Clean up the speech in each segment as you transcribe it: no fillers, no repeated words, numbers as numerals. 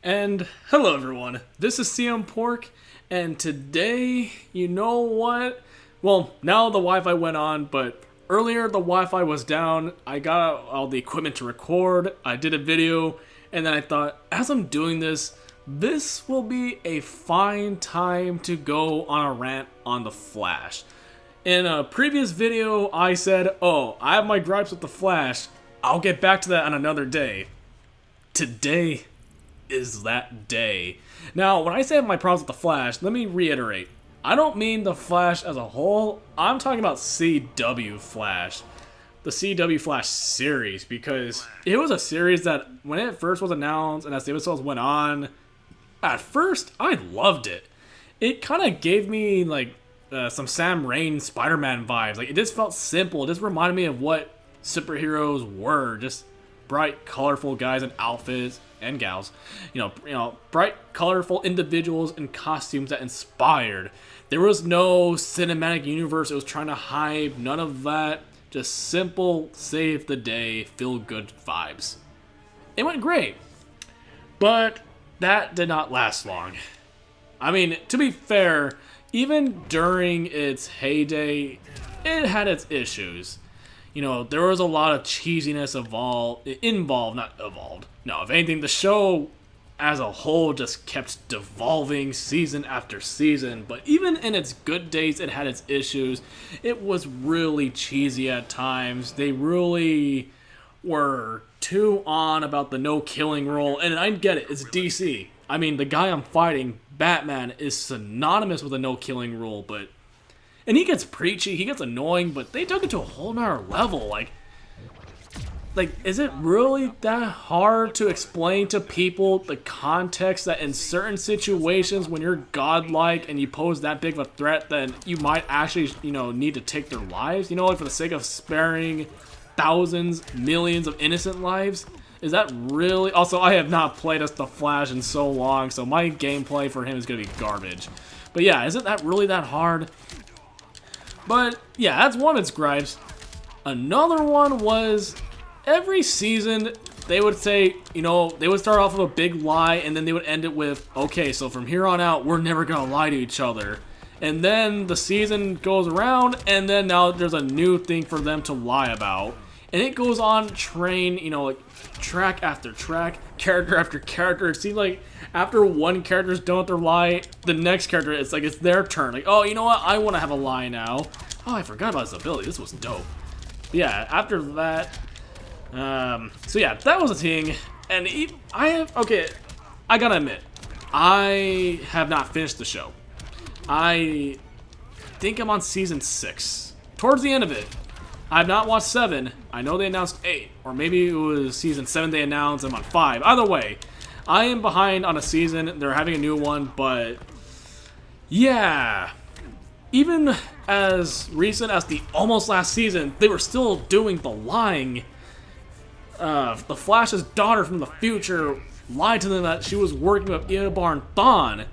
And hello everyone, this is CM Pork, and today, you know what? Well, now the Wi-Fi went on, but earlier the Wi-Fi was down. I got all the equipment to record, I did a video, and then I thought, as I'm doing this, this will be a fine time to go on a rant on the Flash. In a previous video, I said, oh, I have my gripes with the Flash, I'll get back to that on another day. Today is that day. Now, when I say I have my problems with the Flash, let me reiterate. I don't mean the Flash as a whole. I'm talking about CW Flash. The CW Flash series, because it was a series that, when it first was announced and as the episodes went on, at first, I loved it. It kind of gave me, like, some Sam Raimi Spider-Man vibes. Like, it just felt simple. It just reminded me of what superheroes were. Just bright, colorful guys in outfits and gals, you know, bright, colorful individuals in costumes that inspired. There was no cinematic universe it was trying to hype, none of that. Just simple, save the day, feel good vibes. It went great, but that did not last long. I mean, to be fair, even during its heyday, it had its issues. You know, there was a lot of cheesiness involved. No, if anything, the show as a whole just kept devolving season after season. But even in its good days, it had its issues. It was really cheesy at times. They really were too on about the no killing rule. And I get it, it's DC. I mean, the guy I'm fighting, Batman, is synonymous with the no killing rule, but... And he gets preachy, he gets annoying, but they took it to a whole nother level. Like, is it really that hard to explain to people the context that in certain situations when you're godlike and you pose that big of a threat, then you might actually, need to take their lives? Like for the sake of sparing thousands, millions of innocent lives? Is that really... Also, I have not played as the Flash in so long, so my gameplay for him is going to be garbage. But yeah, isn't that really that hard? But, yeah, that's one of its gripes. Another one was, every season, they would say, they would start off with a big lie, and then they would end it with, okay, so from here on out, we're never gonna lie to each other. And then the season goes around, and then now there's a new thing for them to lie about. And it goes on train, track after track, character after character. It seems like after one character's done with their lie, the next character, it's their turn. Like, oh, you know what? I want to have a lie now. Oh, I forgot about his ability. This was dope. But yeah, after that, so yeah, that was a thing. And I gotta admit, I have not finished the show. I think I'm on season 6. Towards the end of it. I've not watched 7. I know they announced 8. Or maybe it was season 7 they announced. I'm on 5. Either way, I am behind on a season. They're having a new one, but... yeah. Even as recent as the almost last season, they were still doing the lying. The Flash's daughter from the future lied to them that she was working with Eobard and Thawne.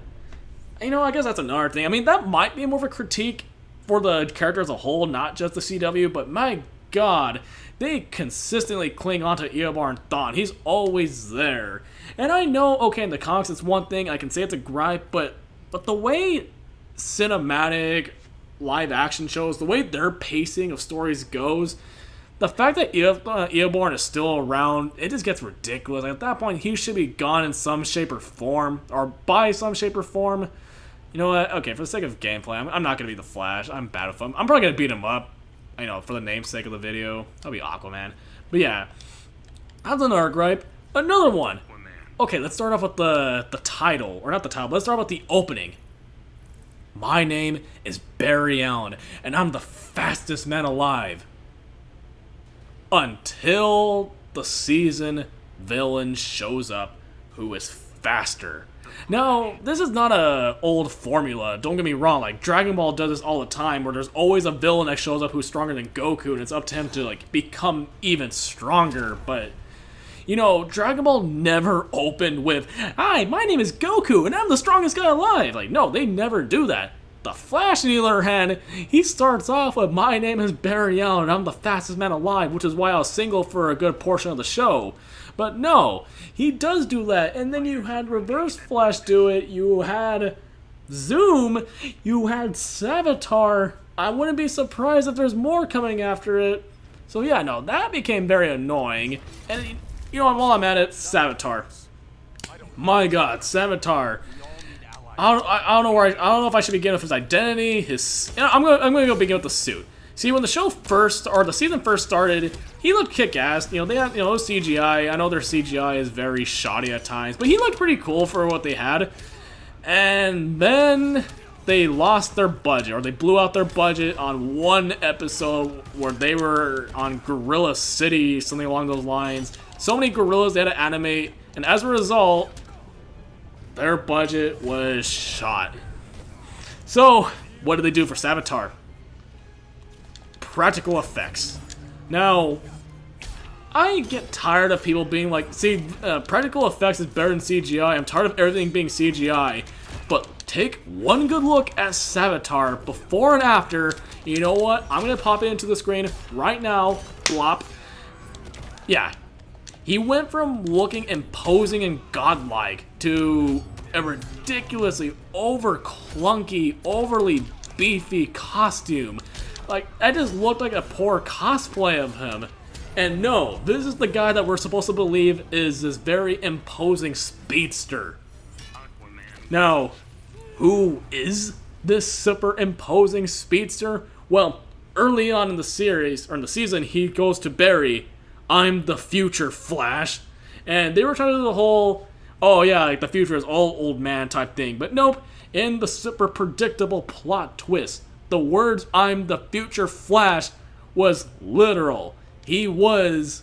I guess that's another thing. I mean, that might be more of a critique for the character as a whole, not just the CW, but my god, they consistently cling on to Eobard and Thawne. He's always there. And I know, okay, in the comics it's one thing, I can say it's a gripe, but the way cinematic live action shows, the way their pacing of stories goes, the fact that Eobard is still around, it just gets ridiculous. At that point, he should be gone in some shape or form, or by some shape or form. You know what? Okay, for the sake of gameplay, I'm not going to be the Flash. I'm bad with him. I'm probably going to beat him up, for the namesake of the video. I'll be Aquaman. But yeah, that's another gripe. Another one. Okay, let's start off with the title. Or not the title, but let's start with the opening. My name is Barry Allen, and I'm the fastest man alive. Until the season villain shows up who is faster. Now, this is not a old formula, don't get me wrong, like Dragon Ball does this all the time where there's always a villain that shows up who's stronger than Goku and it's up to him to become even stronger, but Dragon Ball never opened with, hi, my name is Goku and I'm the strongest guy alive. No, they never do that. The Flash, on the other hand, he starts off with, "My name is Barry Allen, I'm the fastest man alive," which is why I was single for a good portion of the show. But no, he does do that, and then you had Reverse Flash do it, you had Zoom, you had Savitar. I wouldn't be surprised if there's more coming after it. So yeah, no, that became very annoying. And you know what, while I'm at it, Savitar. My god, Savitar. I don't know if I should begin with his identity, I'm gonna go begin with the suit. See, when the season first started, he looked kick-ass. They had, it was CGI. I know their CGI is very shoddy at times, but he looked pretty cool for what they had. And then they lost their budget, or they blew out their budget on one episode where they were on Gorilla City, something along those lines. So many gorillas they had to animate, and as a result, their budget was shot. So, what did they do for Savitar? Practical effects. Now, I get tired of people being like, see, practical effects is better than CGI. I'm tired of everything being CGI. But take one good look at Savitar before and after. You know what? I'm going to pop it into the screen right now. Blop. Yeah. He went from looking imposing and godlike to a ridiculously over-clunky, overly beefy costume. Like, that just looked like a poor cosplay of him. And no, this is the guy that we're supposed to believe is this very imposing speedster. Now, who is this super imposing speedster? Well, early on in the series, or in the season, he goes to Barry, "I'm the future Flash." And they were trying to do the whole, oh yeah, like the future is all old man type thing. But nope, in the super predictable plot twist, the words "I'm the future Flash" was literal. He was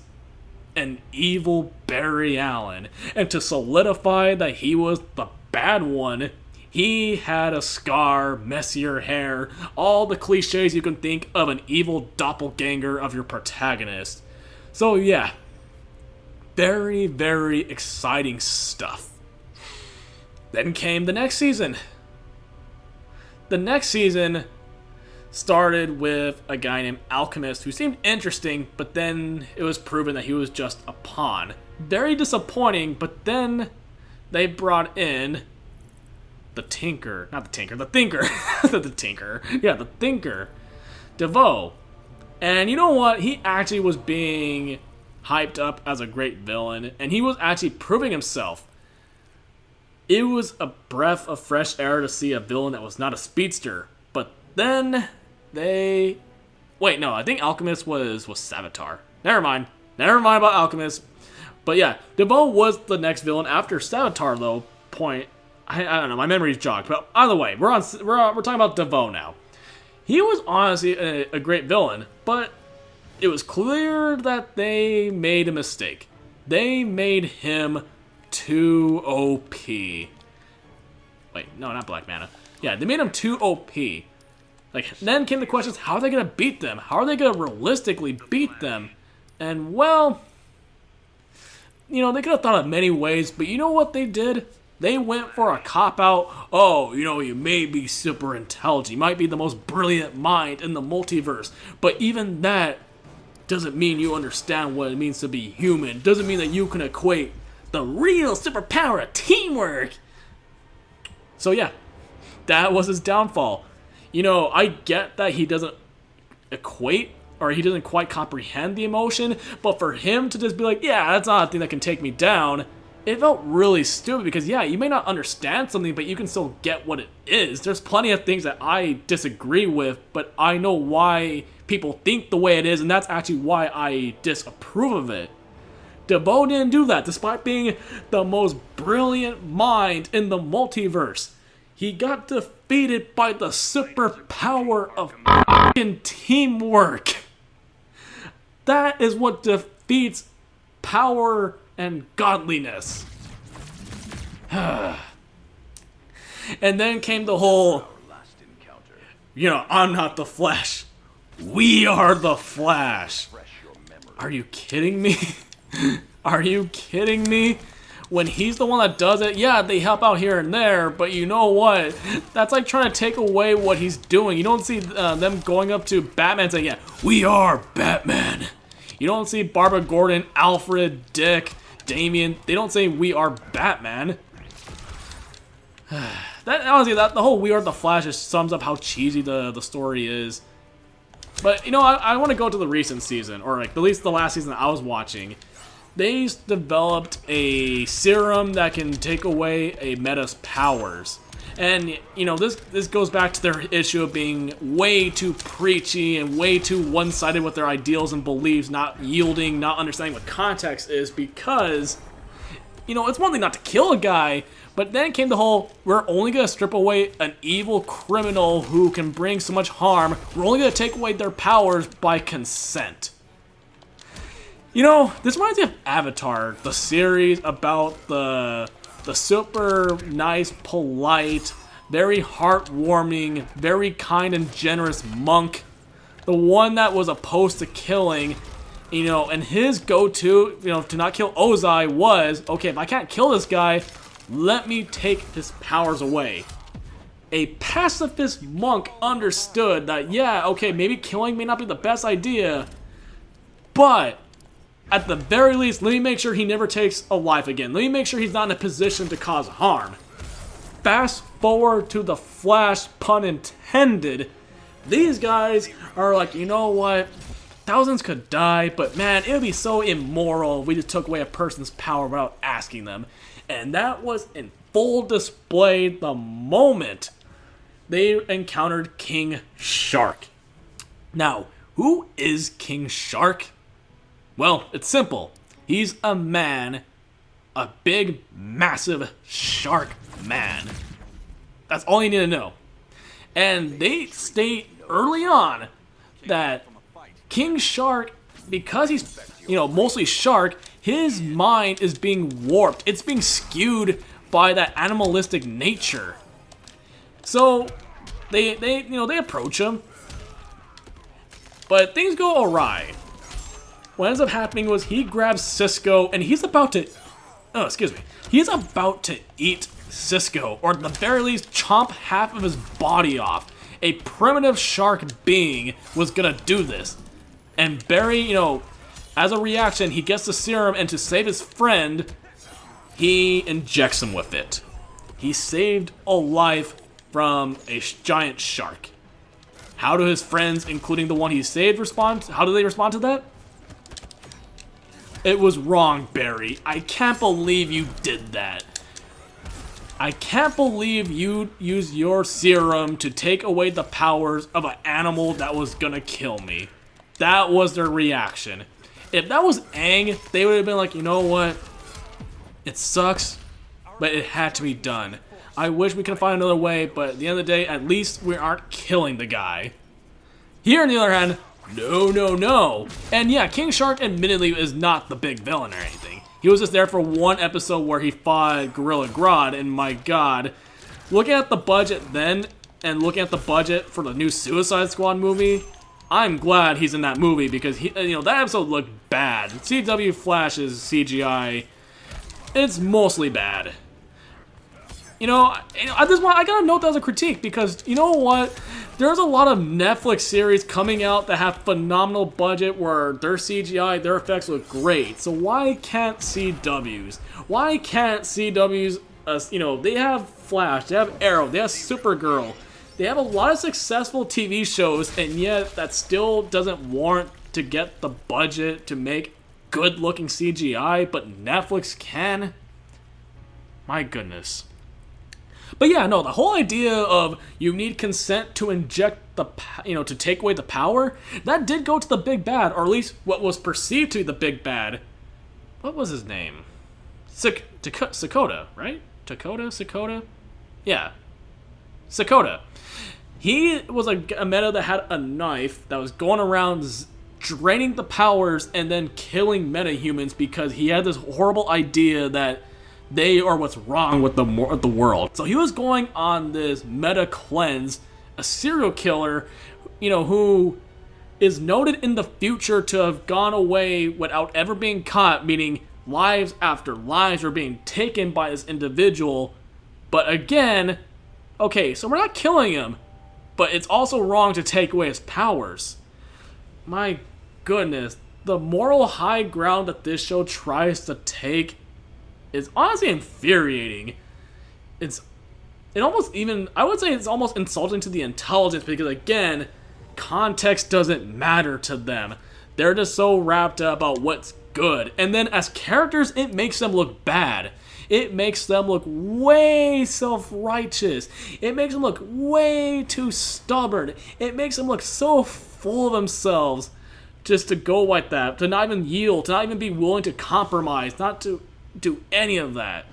an evil Barry Allen. And to solidify that he was the bad one, he had a scar, messier hair, all the cliches you can think of an evil doppelganger of your protagonist. So yeah, very, very exciting stuff. Then came the next season. The next season started with a guy named Alchemist who seemed interesting, but then it was proven that he was just a pawn. Very disappointing, but then they brought in the Tinker. Not the Tinker, the Thinker. The Tinker. Yeah, the Thinker. DeVoe. And you know what? He actually was being hyped up as a great villain, and he was actually proving himself. It was a breath of fresh air to see a villain that was not a speedster. But then they... Wait, no, I think Alchemist was Savitar. Never mind about Alchemist. But yeah, DeVoe was the next villain after Savitar, though. I don't know, my memory's jogged. But either way, we're talking about DeVoe now. He was honestly a great villain, but it was clear that they made a mistake. They made him too OP. Wait, no, not Black Mana. Yeah, they made him too OP. Like, then came the questions, how are they going to beat them? How are they going to realistically beat them? And, well, they could have thought of many ways, but you know what they did? They went for a cop-out, oh, you may be super intelligent, you might be the most brilliant mind in the multiverse, but even that doesn't mean you understand what it means to be human, doesn't mean that you can equate the real superpower of teamwork. So yeah, that was his downfall. I get that he doesn't equate, or he doesn't quite comprehend the emotion, but for him to just be like, yeah, that's not a thing that can take me down, it felt really stupid because, yeah, you may not understand something, but you can still get what it is. There's plenty of things that I disagree with, but I know why people think the way it is, and that's actually why I disapprove of it. DeVoe didn't do that, despite being the most brilliant mind in the multiverse. He got defeated by the superpower of f***ing teamwork. That is what defeats power and godliness. And then came the whole, I'm not the Flash. We are the Flash. Are you kidding me? Are you kidding me? when he's the one that does it, yeah, they help out here and there, but you know what? That's like trying to take away what he's doing. You don't see them going up to Batman saying, yeah, we are Batman. You don't see Barbara Gordon, Alfred, Dick, Damian. They don't say we are Batman. Honestly, the whole "We Are the Flash" just sums up how cheesy the story is. But you know, I want to go to the recent season, or like at least the last season that I was watching. They developed a serum that can take away a meta's powers. And, you know, this goes back to their issue of being way too preachy and way too one-sided with their ideals and beliefs, not yielding, not understanding what context is, because, you know, it's one thing not to kill a guy, but then came the whole, we're only going to strip away an evil criminal who can bring so much harm, we're only going to take away their powers by consent. You know, this reminds me of Avatar, the series about the super nice, polite, very heartwarming, very kind and generous monk. The one that was opposed to killing, you know, and his go-to, you know, to not kill Ozai was, okay, if I can't kill this guy, let me take his powers away. A pacifist monk understood that, yeah, okay, maybe killing may not be the best idea, but at the very least, let me make sure he never takes a life again. Let me make sure he's not in a position to cause harm. Fast forward to the Flash, pun intended. These guys are like, you know what? Thousands could die, but man, it would be so immoral if we just took away a person's power without asking them. And that was in full display the moment they encountered King Shark. Now, who is King Shark? Well, it's simple. He's a man, a big, massive shark man. That's all you need to know. And they state early on that King Shark, because he's, you know, mostly shark, his mind is being warped. It's being skewed by that animalistic nature. So they approach him, but things go awry. What ends up happening was he grabs Cisco and he's about to eat Cisco, or at the very least chomp half of his body off. A primitive shark being was gonna do this. And Barry, you know, as a reaction, he gets the serum, and to save his friend, he injects him with it. He saved a life from a giant shark. How do his friends, including the one he saved, respond? How do they respond to that? It was wrong, Barry. I can't believe you did that. I can't believe you used your serum to take away the powers of an animal that was gonna kill me. That was their reaction. If that was Aang, they would have been like, you know what? It sucks, but it had to be done. I wish we could find another way, but at the end of the day, at least we aren't killing the guy. Here, on the other hand, no. And yeah, King Shark admittedly is not the big villain or anything. He was just there for one episode where he fought Gorilla Grodd, and my god, looking at the budget then, and looking at the budget for the new Suicide Squad movie, I'm glad he's in that movie, because he, you know, that episode looked bad. CW Flash's CGI, it's mostly bad. You know, at this point, I gotta note that as a critique, because you know what? There's a lot of Netflix series coming out that have phenomenal budget where their CGI, their effects look great. So why can't CW's? Why can't CW's, you know, they have Flash, they have Arrow, they have Supergirl. They have a lot of successful TV shows, and yet that still doesn't warrant to get the budget to make good-looking CGI, but Netflix can? My goodness. But yeah, no, the whole idea of you need consent to inject the, you know, to take away the power, that did go to the big bad, or at least what was perceived to be the big bad. What was his name? Sakota, right? Sakota? Yeah. Sakota. He was a meta that had a knife that was going around draining the powers and then killing metahumans because he had this horrible idea that they are what's wrong with the world. So he was going on this meta cleanse, a serial killer, you know, who is noted in the future to have gone away without ever being caught, meaning lives after lives were being taken by this individual. But again, okay, so we're not killing him, but it's also wrong to take away his powers. My goodness, the moral high ground that this show tries to take is honestly infuriating. It almost even, I would say it's almost insulting to the intelligence because, again, context doesn't matter to them. They're just so wrapped up about what's good. And then as characters, it makes them look bad. It makes them look way self-righteous. It makes them look way too stubborn. It makes them look so full of themselves just to go like that, to not even yield, to not even be willing to compromise, not to do any of that.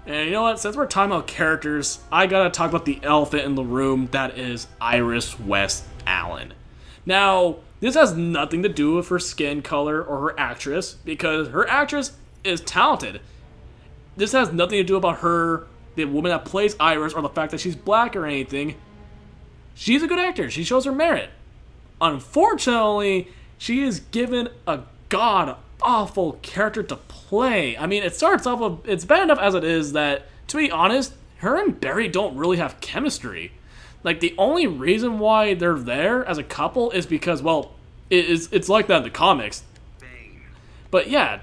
And you know what? Since we're talking about characters, I gotta talk about the elephant in the room that is Iris West Allen. Now, this has nothing to do with her skin color or her actress, because her actress is talented. This has nothing to do about her, the woman that plays Iris, or the fact that she's black or anything. She's a good actor. She shows her merit. Unfortunately, she is given a god-awful character to play. I mean, it starts off with, it's bad enough as it is that, to be honest, her and Barry don't really have chemistry. Like, the only reason why they're there as a couple is because, well, it's like that in the comics. But yeah,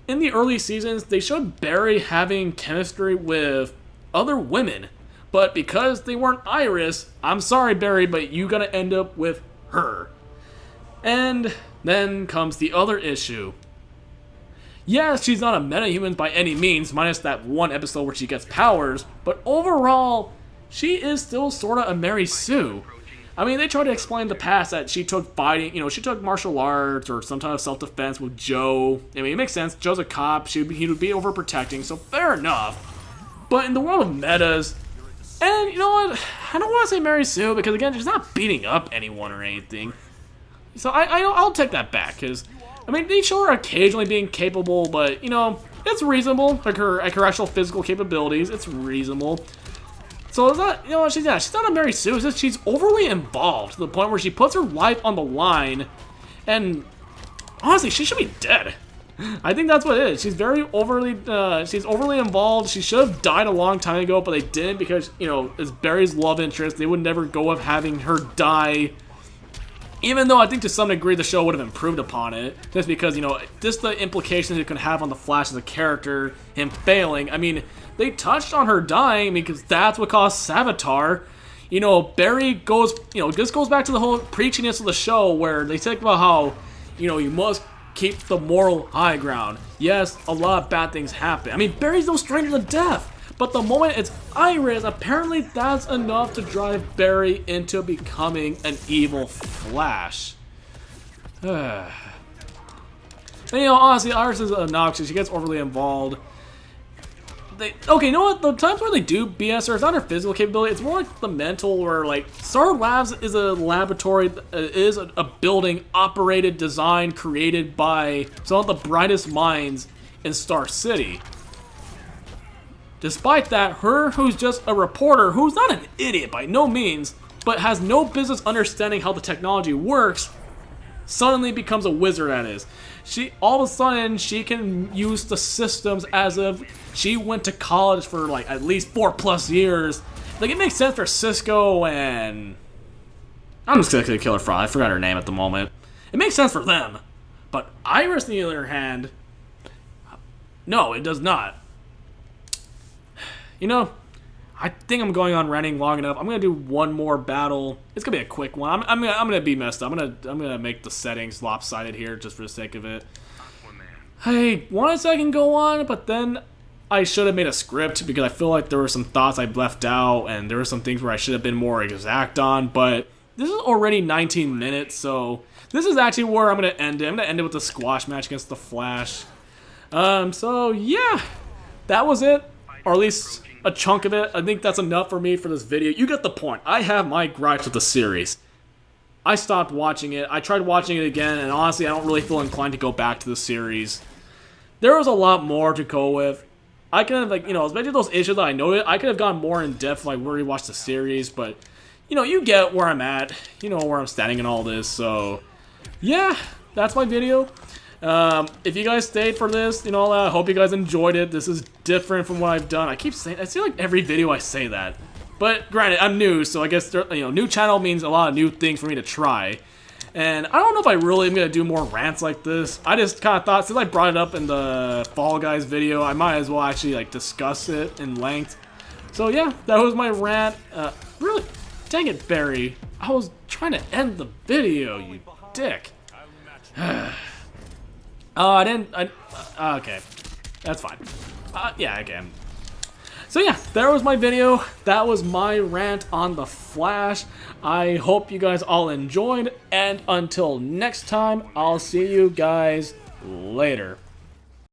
in the early seasons, they showed Barry having chemistry with other women. But because they weren't Iris, I'm sorry, Barry, but you gotta end up with her. And then comes the other issue. Yes, she's not a metahuman by any means, minus that one episode where she gets powers, but overall, she is still sorta a Mary Sue. I mean, they try to explain in the past that she took fighting, she took martial arts or some kind of self-defense with Joe. I mean, it makes sense. Joe's a cop. He would be overprotecting, so fair enough. But in the world of metas, and you know what? I don't want to say Mary Sue because, again, she's not beating up anyone or anything. So I'll take that back because, I mean, they show her occasionally being capable, but, it's reasonable. Like her actual physical capabilities, it's reasonable. So it's not, she's not a Mary Sue. It's just she's overly involved to the point where she puts her life on the line, and honestly, she should be dead. I think that's what it is. She's very overly involved. She should have died a long time ago, but they didn't because, it's Barry's love interest. They would never go with having her die. Even though I think to some degree the show would have improved upon it, just because, just the implications it could have on the Flash as a character, him failing. I mean, they touched on her dying because that's what caused Savitar. Barry goes, this goes back to the whole preachiness of the show where they talk about how, you must keep the moral high ground. Yes, a lot of bad things happen. I mean, Barry's no stranger to death. But the moment it's Iris, apparently that's enough to drive Barry into becoming an evil Flash. And, honestly, Iris is obnoxious. She gets overly involved. Okay, you know what? The times where they do BS her, it's not her physical capability. It's more like the mental, where, like, Star Labs is a laboratory, is a building operated, designed, created by some of the brightest minds in Star City. Despite that, her, who's just a reporter, who's not an idiot by no means, but has no business understanding how the technology works, suddenly becomes a wizard at it. All of a sudden, she can use the systems as if she went to college for, like, at least 4+ years. Like, it makes sense for Cisco and... I'm just gonna kill her fraud. I forgot her name at the moment. It makes sense for them. But Iris, on the other hand... No, it does not. I think I'm going on ranting long enough. I'm gonna do one more battle. It's gonna be a quick one. I'm gonna be messed up. I'm gonna make the settings lopsided here just for the sake of it. I wanted to say I can go on, but then I should have made a script because I feel like there were some thoughts I left out, and there were some things where I should have been more exact on. But this is already 19 minutes, so this is actually where I'm gonna end it. I'm gonna end it with the squash match against the Flash. So yeah, that was it, or at least a chunk of it. I think that's enough for me for this video. You get the point. I have my gripes with the series. I stopped watching it. I tried watching it again, and honestly, I don't really feel inclined to go back to the series. There was a lot more to go with. I could have, especially those issues that I noted, I could have gone more in depth if I really watched the series, but, you get where I'm at. You know where I'm standing in all this, so, yeah, that's my video. If you guys stayed for this, I hope you guys enjoyed it. This is different from what I've done. I keep saying, I feel like every video I say that. But granted, I'm new, so I guess, new channel means a lot of new things for me to try. And I don't know if I really am going to do more rants like this. I just kind of thought, since I brought it up in the Fall Guys video, I might as well actually, like, discuss it in length. So yeah, that was my rant. Really, dang it, Barry. I was trying to end the video, you dick. Okay. That's fine. Yeah, okay. So yeah, there was my video. That was my rant on the Flash. I hope you guys all enjoyed, and until next time, I'll see you guys later.